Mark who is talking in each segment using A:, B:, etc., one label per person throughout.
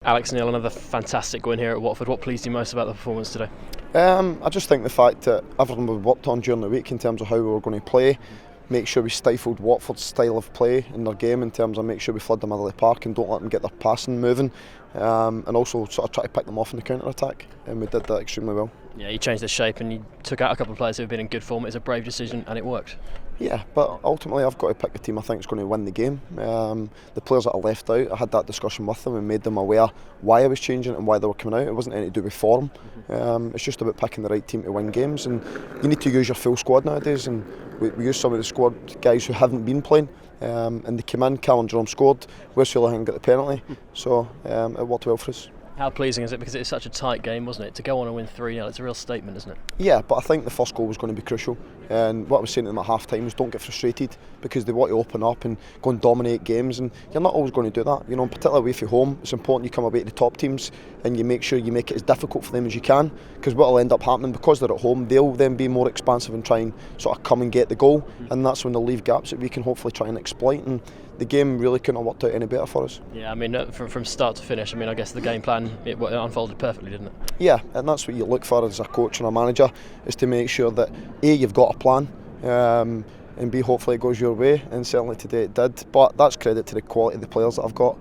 A: Alex Neil, another fantastic win here at Watford. What pleased you most about the performance today?
B: I just think the fact that everything we worked on during the week in terms of how we were going to play, make sure we stifled Watford's style of play in their game in terms of make sure we flood the middle of the park and don't let them get their passing moving, and also sort of try to pick them off in the counter-attack, and we did that extremely well.
A: Yeah, you changed the shape and you took out a couple of players who have been in good form. It's a brave decision and it worked.
B: Yeah, but ultimately I've got to pick the team I think is going to win the game. The players that I left out, I had that discussion with them and made them aware why I was changing and why they were coming out. It wasn't anything to do with form. It's just about picking the right team to win games, and you need to use your full squad nowadays, and we used some of the squad guys who haven't been playing, and they came in. Callum Jerome scored, Wes Houlihan got the penalty, so it worked well for us.
A: How pleasing is it, because it's such a tight game, wasn't it? To go on and win 3-0, it's a real statement, isn't it?
B: Yeah, but I think the first goal was going to be crucial, and what I was saying to them at half time was don't get frustrated, because they want to open up and go and dominate games, and you're not always going to do that. You know, particularly away from home, it's important you come away to the top teams and you make sure you make it as difficult for them as you can, because what will end up happening, because they're at home, they'll then be more expansive and try and sort of come and get the goal, and that's when they'll leave gaps that we can hopefully try and exploit, and the game really couldn't have worked out any better for us.
A: Yeah, I mean, from start to finish, I mean, I guess the game plan, it unfolded perfectly, didn't it?
B: Yeah, and that's what you look for as a coach and a manager, is to make sure that A, you've got a plan, and B, hopefully it goes your way, and certainly today it did. But that's credit to the quality of the players that I've got.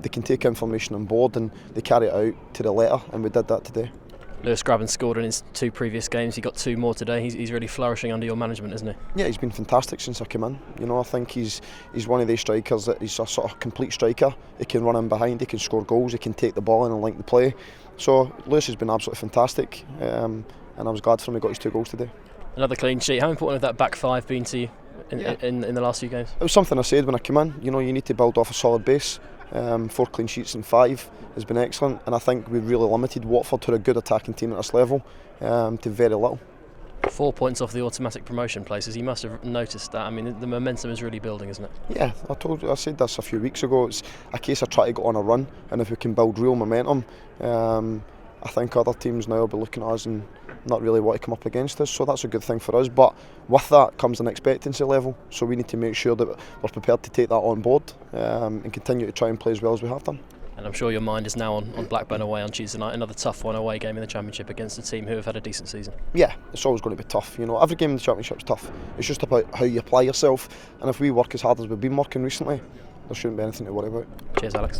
B: They can take information on board and they carry it out to the letter, and we did that today.
A: Lewis Grabban scored in his 2 previous games. He got 2 more today. He's really flourishing under your management, isn't he? Yeah,
B: he's been fantastic since I came in. You know, I think he's one of those strikers that he's a sort of complete striker. He can run in behind, he can score goals, he can take the ball in and link the play. So Lewis has been absolutely fantastic, and I was glad for him he got his 2 goals today.
A: Another clean sheet. How important have that back 5 been to you in the last few games?
B: It was something I said when I came in. You know, you need to build off a solid base. 4 clean sheets in 5 has been excellent, and I think we've really limited Watford, who are a good attacking team at this level, to very little.
A: 4 points off the automatic promotion places. You must have noticed that. I mean, the momentum is really building, isn't it?
B: Yeah, I said this a few weeks ago. It's a case of trying to go on a run, and if we can build real momentum, I think other teams now will be looking at us and not really want to come up against us, so that's a good thing for us. But with that comes an expectancy level, so we need to make sure that we're prepared to take that on board, and continue to try and play as well as we have done.
A: And I'm sure your mind is now on Blackburn away on Tuesday night, another tough one away game in the Championship against a team who have had a decent season.
B: Yeah, it's always going to be tough. You know, every game in the Championship is tough. It's just about how you apply yourself, and if we work as hard as we've been working recently, there shouldn't be anything to worry about.
A: Cheers, Alex.